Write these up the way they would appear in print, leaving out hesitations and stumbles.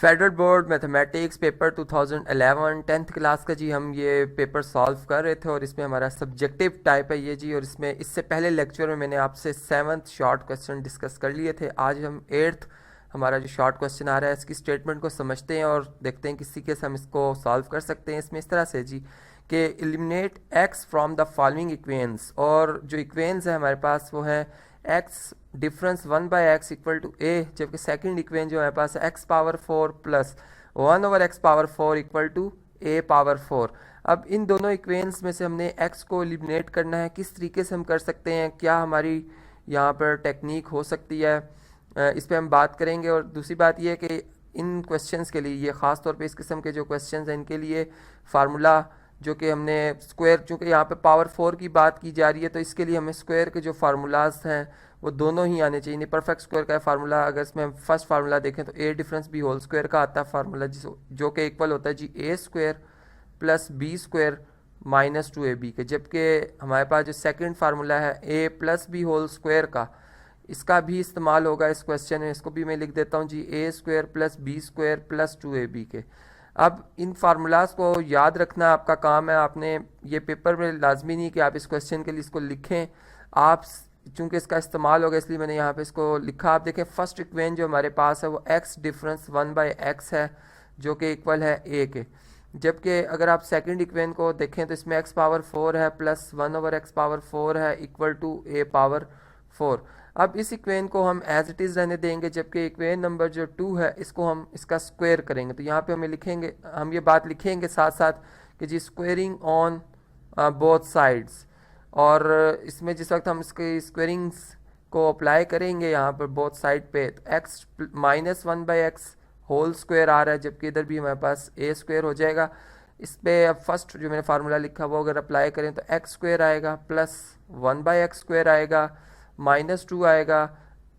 Federal board mathematics paper 2011 tenth class का जी हम ये पेपर सॉल्व कर रहे थे और इसमें हमारा सब्जेक्टिव टाइप है ये जी। और इसमें इससे पहले लेक्चर में मैंने आपसे 7th शॉर्ट क्वेश्चन डिस्कस कर लिए थे। आज हम 8th हमारा जो शॉर्ट क्वेश्चन आ रहा है इसकी स्टेटमेंट को समझते हैं और देखते हैं किसी के से हम इसको सॉल्व कर सकते हैं। इसमें इस तरह से जी कि eliminate x from the following equations, और जो इक्वेंस है हमारे पास वो है x difference 1/x equal to a, जबकि सेकंड इक्वेशन जो हमारे पास है x power 4 plus 1/x power 4 equal to a power 4। अब इन दोनों इक्वेशंस में से हमने x को एलिमिनेट करना है। किस तरीके से हम कर सकते हैं, क्या हमारी यहाँ पर टेक्निक हो सकती है, इस पर हम बात करेंगे। और दूसरी बात यह है कि इन क्वेश्चंस के लिए, ये ख़ास तौर पे इस किस्म के जो क्वेश्चंस हैं इनके लिए फार्मूला जो कि हमने स्क्वायर, चूँकि यहाँ पे पावर 4 की बात की जा रही है तो इसके लिए हमें स्क्वायर के जो फार्मूलाज हैं वो दोनों ही आने चाहिए। परफेक्ट स्क्वायर का फार्मूला अगर इसमें हम फर्स्ट फार्मूला देखें तो a difference b whole square का आता है फार्मूला, जो कि इक्वल होता है जी a square plus b square minus 2ab के। जबकि हमारे पास जो सेकंड फार्मूला है a plus b whole square का, इसका भी इस्तेमाल होगा इस क्वेश्चन में। इसको भी मैं लिख देता हूँ जी a square plus b square plus 2ab के। अब इन फार्मूलाज को याद रखना आपका काम है। आपने ये पेपर में लाजमी नहीं कि आप इस क्वेश्चन के लिए इसको लिखें, आप चूंकि इसका इस्तेमाल होगा इसलिए मैंने यहाँ पे इसको लिखा। आप देखें फर्स्ट इक्वेशन जो हमारे पास है वो x डिफरेंस 1/x है जो कि इक्वल है a के। जबकि अगर आप सेकंड इक्वेशन को देखें तो इसमें x पावर 4 है प्लस 1/x पावर 4 है इक्वल टू a पावर 4। अब इस इक्वेशन को हम एज इट इज़ रहने देंगे, जबकि इक्वेशन नंबर जो 2 है इसको हम इसका स्क्वायर करेंगे। तो यहाँ पे हमें लिखेंगे, हम ये बात लिखेंगे साथ साथ कि जी स्क्वेयरिंग ऑन बोथ साइड्स। और इसमें जिस वक्त हम इसके स्क्वेयरिंग्स को अप्लाई करेंगे यहाँ पर बोथ साइड पे, तो x minus 1/x whole square आ रहा है, जबकि इधर भी हमारे पास a स्क्वायर हो जाएगा। इस पे अब फर्स्ट जो मैंने फार्मूला लिखा वो अगर अप्लाई करें तो x स्क्वायर आएगा प्लस 1/x स्क्वायर आएगा माइनस 2 आएगा,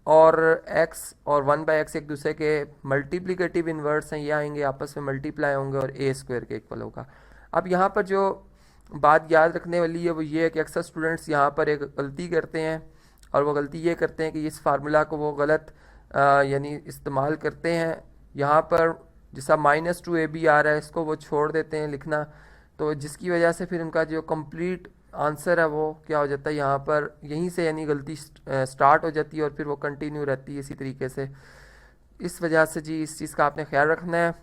और x और 1/x एक दूसरे के मल्टीप्लिकेटिव इन्वर्स हैं, ये आएंगे आपस में मल्टीप्लाई होंगे और a स्क्वायर के इक्वल होगा। अब यहाँ पर जो बात याद रखने वाली है वो ये है कि अक्सर स्टूडेंट्स यहाँ पर एक गलती करते हैं, और वो गलती ये करते हैं कि इस फार्मूला को वो गलत यानी इस्तेमाल करते हैं। यहाँ पर जैसा माइनस 2ab आ रहा है इसको वो छोड़ देते हैं लिखना, तो जिसकी वजह से फिर उनका जो कंप्लीट आंसर है वो क्या हो जाता है, यहाँ पर यहीं से यानी गलती स्टार्ट हो जाती है और फिर वो कंटिन्यू रहती है इसी तरीके से। इस वजह से जी इस चीज़ का आपने ख्याल रखना है।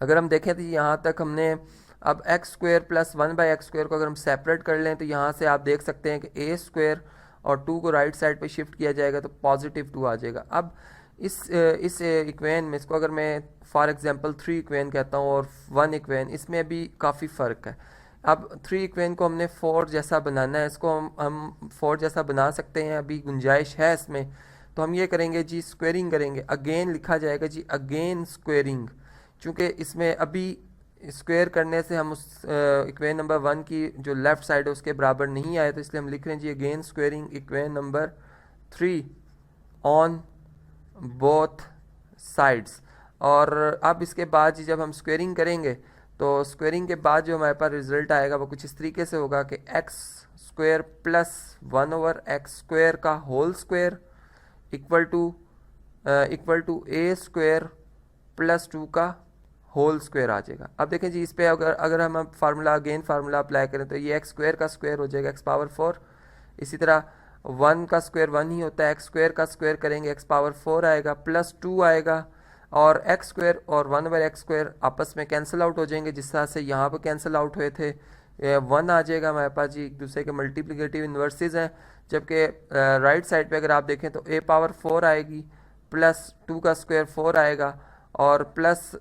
अगर हम देखें तो यहाँ तक हमने अब x square plus 1/x square को अगर हम सेपरेट कर लें तो यहाँ से आप देख सकते हैं कि ए स्क्वायर और 2 को राइट साइड पे शिफ्ट किया जाएगा तो पॉजिटिव 2 आ जाएगा। अब इस इक्वेशन में इसको अगर मैं फॉर एग्जांपल 3 इक्वेशन कहता हूँ और 1 इक्वेशन, इसमें भी काफ़ी फ़र्क है। अब 3 इक्वेशन को हमने 4 जैसा बनाना है, इसको हम 4 जैसा बना सकते हैं, अभी गुंजाइश है इसमें। तो हम ये करेंगे जी स्क्वेयरिंग करेंगे, अगेन लिखा जाएगा जी अगेन स्क्वेयरिंग, चूँकि इसमें अभी स्क्वायर करने से हम उस इक्वेशन नंबर 1 की जो लेफ़्ट साइड है उसके बराबर नहीं आए, तो इसलिए हम लिख रहे हैं जी again squaring equation number 3 on both sides. और अब इसके बाद जी जब हम स्क्वेयरिंग करेंगे तो स्क्वेयरिंग के बाद जो हमारे पास रिजल्ट आएगा वो कुछ इस तरीके से होगा कि x square plus 1/x square का whole square equal to a square plus 2 का होल स्क्वायर आ जाएगा। अब देखें जी इस पे अगर हम फार्मूला अगेन फार्मूला अप्लाई करें तो ये एक्स स्क्वायर का स्क्वायर हो जाएगा एक्स पावर 4। इसी तरह 1 का स्क्वायर 1 ही होता है, एक्स स्क्वायर का स्क्वायर करेंगे एक्स पावर 4 आएगा प्लस 2 आएगा, और एक्स स्क्वायर और 1/x स्क्वायर आपस में कैंसिल आउट हो जाएंगे जिस तरह से यहाँ पर कैंसिल आउट हुए थे। 1 आ जाएगा हमारे पास जी, एक दूसरे के मल्टीप्लिकेटिव इन्वर्सेस हैं। जबकि राइट साइड पे अगर आप देखें तो a पावर 4 आएगी प्लस 2 का स्क्वायर 4 आएगा और प्लस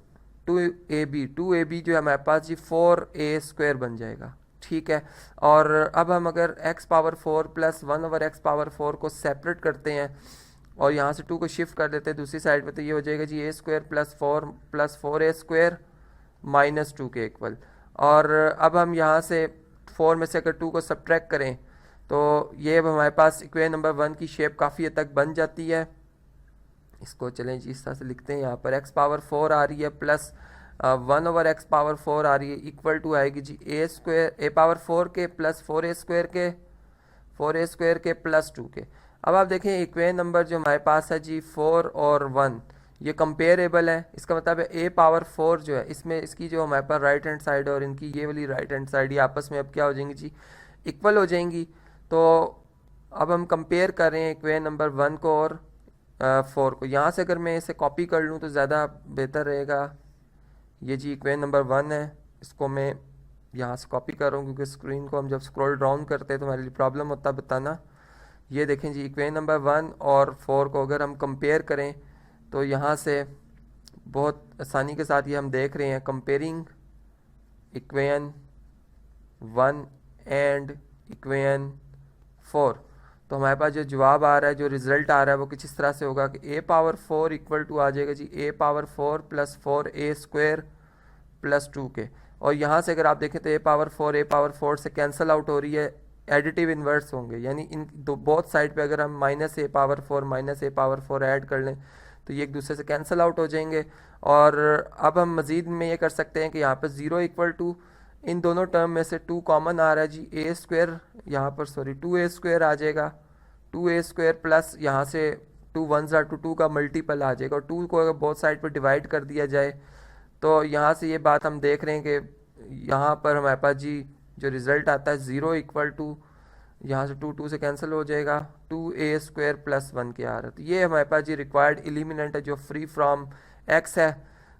2ab जो है हमारे पास जी 4a स्क्वायर बन जाएगा, ठीक है। और अब हम अगर x power 4 plus 1/x power 4 को सेपरेट करते हैं और यहाँ से 2 को शिफ्ट कर देते हैं दूसरी साइड पे, तो ये हो जाएगा जी a square plus 4a square minus 2 के इक्वल। और अब हम यहाँ से 4 में से अगर 2 को सब्ट्रैक्ट करें तो ये अब हमारे पास इक्वेशन नंबर 1 की शेप काफ़ी हद तक बन जाती है। इसको चलें जी इस तरह से लिखते हैं, यहाँ पर x पावर 4 आ रही है प्लस 1/x पावर 4 आ रही है इक्वल टू आएगी जी a पावर 4 के प्लस 4a स्क्वायर के प्लस 2 के। अब आप देखें इक्वेशन नंबर जो हमारे पास है जी 4 और 1, ये कंपेरेबल है, इसका मतलब है ए पावर 4 जो है इसमें इसकी जो हमारे पास राइट हैंड साइड और इनकी ये वाली राइट हैंड साइड ये आपस में अब क्या हो जाएंगी जी, इक्वल हो जाएंगी। तो अब हम कंपेयर कर रहे हैं इक्वेशन नंबर 1 को और 4 को। यहाँ से अगर मैं इसे कॉपी कर लूँ तो ज़्यादा बेहतर रहेगा। ये जी इक्वेशन नंबर 1 है, इसको मैं यहाँ से कॉपी कर रहा हूँ क्योंकि स्क्रीन को हम जब स्क्रॉल डाउन करते हैं तो हमारे लिए प्रॉब्लम होता है बताना। ये देखें जी इक्वेशन नंबर 1 और 4 को अगर हम कंपेयर करें तो यहाँ से बहुत आसानी के साथ ये हम देख रहे हैं कंपेयरिंग इक्वेशन 1 एंड इक्वेशन 4। तो हमारे पास जो जवाब आ रहा है, जो रिजल्ट आ रहा है वो कुछ इस तरह से होगा कि ए पावर 4 इक्वल टू आ जाएगा जी ए पावर 4 प्लस 4 स्क्वायर प्लस 2 के। और यहाँ से अगर आप देखें तो ए पावर 4 से कैंसिल आउट हो रही है, एडिटिव इन्वर्स होंगे, यानी इन दो बोथ साइड पे अगर हम माइनस ए पावर 4 ऐड कर लें तो ये एक दूसरे से कैंसिल आउट हो जाएंगे। और अब हम मज़ीद में ये कर सकते हैं कि यहाँ पर 0 इक्वल टू इन दोनों टर्म में से 2 कॉमन आ रहा है जी, ए स्क्वायर यहाँ पर 2a स्क्वायर आ जाएगा, 2a स्क्वायर प्लस यहाँ से 2 1s are 2 का मल्टीपल आ जाएगा। और 2 को अगर बोथ साइड पर डिवाइड कर दिया जाए तो यहाँ से ये बात हम देख रहे हैं कि यहाँ पर हमारे पास जी जो रिज़ल्ट आता है 0 इक्वल टू यहाँ से 2 से कैंसिल हो जाएगा, 2a स्क्वायर प्लस 1 के आ रहा है। तो ये हमारे पास जी रिक्वायर्ड एलिमिनेंट है जो फ्री फ्रॉम x है।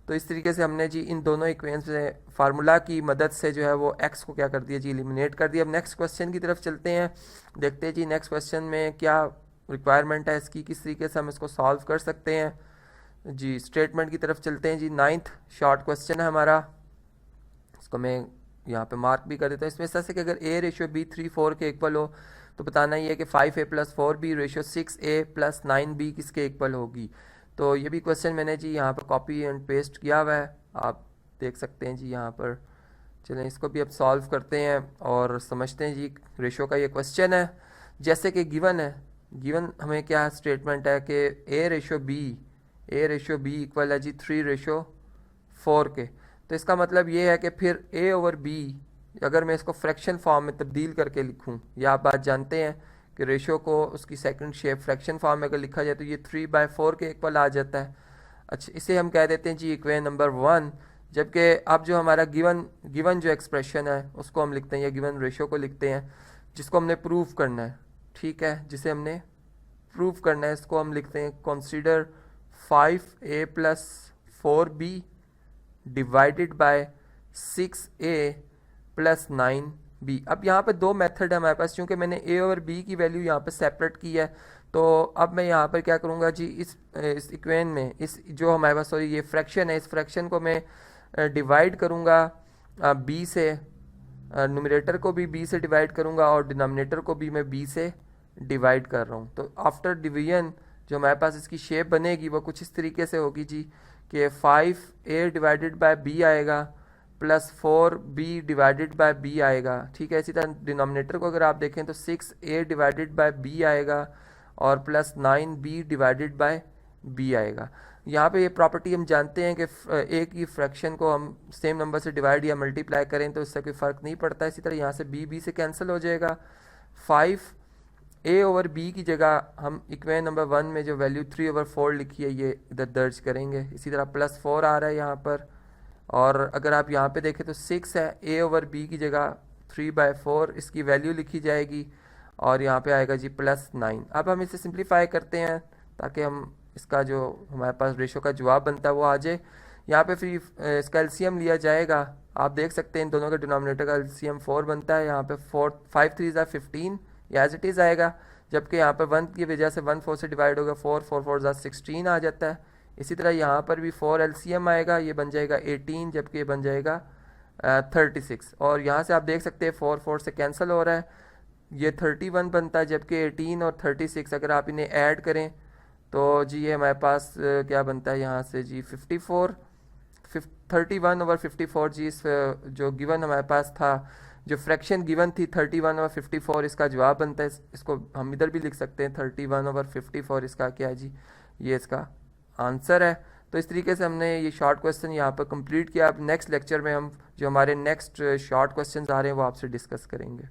तो इस तरीके से हमने जी इन दोनों इक्वेशन से फार्मूला की मदद से जो है वो x को क्या कर दिया जी, एलिमिनेट कर दिया। अब नेक्स्ट क्वेश्चन की तरफ चलते हैं, देखते हैं जी नेक्स्ट क्वेश्चन में क्या रिक्वायरमेंट है इसकी, किस तरीके से हम इसको सॉल्व कर सकते हैं जी। स्टेटमेंट की तरफ चलते हैं जी। 9th शॉर्ट क्वेश्चन है हमारा, इसको मैं यहाँ पे मार्क भी कर देता हूँ। इसमें इस तरह से कि अगर a रेशियो b 3 4 के इक्वल हो तो बताना ये है कि 5a plus 4b ratio 6a plus 9b किसके इक्वल होगी। तो ये भी क्वेश्चन मैंने जी यहाँ पर कॉपी एंड पेस्ट किया हुआ है, आप देख सकते हैं जी यहाँ पर। चलें इसको भी अब सॉल्व करते हैं और समझते हैं जी रेशियो का ये क्वेश्चन है। जैसे कि गिवन है, गिवन हमें क्या स्टेटमेंट है कि a रेशियो b इक्वल है जी 3:4 के। तो इसका मतलब ये है कि फिर a ओवर b अगर मैं इसको फ्रैक्शन फॉर्म में तब्दील करके लिखूं, या आप बात जानते हैं कि रेशियो को उसकी सेकंड शेप फ्रैक्शन फॉर्म में अगर लिखा जाए तो ये 3/4 के इक्वल आ जाता है। अच्छा, इसे हम कह देते हैं जी इक्वेशन नंबर 1। जबकि अब जो हमारा गिवन जो एक्सप्रेशन है उसको हम लिखते हैं, या गिवन रेशियो को लिखते हैं जिसको हमने प्रूव करना है, ठीक है, जिसे हमने प्रूव करना है इसको हम लिखते हैं consider 5a plus 4b divided by 6a plus 9b। अब यहाँ पे दो मेथड है हमारे पास, क्योंकि मैंने a और b की वैल्यू यहाँ पे सेपरेट की है। तो अब मैं यहाँ पर क्या करूँगा जी, इस इक्वेशन में इस जो हमारे पास सॉरी ये फ्रैक्शन है, इस फ्रैक्शन को मैं डिवाइड करूँगा b से, न्यूमरेटर को भी b से डिवाइड करूँगा और डिनोमिनेटर को भी मैं b से डिवाइड कर रहा हूँ। तो आफ्टर डिवीजन जो हमारे पास इसकी शेप बनेगी वो कुछ इस तरीके से होगी जी कि 5a डिवाइडेड बाय b आएगा plus 4b divided by b आएगा, ठीक है। इसी तरह डिनोमिनेटर को अगर आप देखें तो 6a डिवाइडेड बाय b आएगा और plus 9b divided by b आएगा। यहाँ पे ये प्रॉपर्टी हम जानते हैं कि एक ही फ्रैक्शन को हम सेम नंबर से डिवाइड या मल्टीप्लाई करें तो इससे कोई फ़र्क नहीं पड़ता। इसी तरह यहाँ से b से कैंसिल हो जाएगा। 5a ओवर b की जगह हम इक्वेशन नंबर 1 में जो वैल्यू 3/4 लिखी है ये इधर दर्ज करेंगे। इसी तरह प्लस 4 आ रहा है यहाँ पर, और अगर आप यहाँ पे देखें तो 6 है, a ओवर b की जगह 3/4 इसकी वैल्यू लिखी जाएगी और यहाँ पे आएगा जी प्लस 9। अब हम इसे सिंप्लीफाई करते हैं ताकि हम इसका जो हमारे पास रेशो का जवाब बनता है वो आ जाए। यहाँ पे फिर इसका एलसीएम लिया जाएगा, आप देख सकते हैं इन दोनों के डिनोमिनेटर का एलसीएम 4 बनता है। यहाँ पे 5 3 ज़ा 15 एज इट इज़ आएगा, जबकि यहाँ पर 1 की वजह से 1 4 से डिवाइड होगा, 4 4 4 ज़ा 16 आ जाता है। इसी तरह यहाँ पर भी 4 एलसीएम आएगा, ये बन जाएगा 18, जबकि ये बन जाएगा 36। और यहाँ से आप देख सकते हैं 4 4 से कैंसिल हो रहा है, ये 31 बनता है, जबकि 18 और 36 अगर आप इन्हें ऐड करें तो जी ये हमारे पास क्या बनता है यहाँ से जी 54 31 ओवर 54 जी। इस जो गिवन हमारे पास था, जो फ्रैक्शन गिवन थी 31 ओवर 54, इसका जवाब बनता है। इसको हम इधर भी लिख सकते हैं 31 ओवर 54 इसका क्या है जी, ये इसका आंसर है। तो इस तरीके से हमने ये शॉर्ट क्वेश्चन यहाँ पर कंप्लीट किया। अब नेक्स्ट लेक्चर में हम जो हमारे नेक्स्ट शॉर्ट क्वेश्चन आ रहे हैं वो आपसे डिस्कस करेंगे।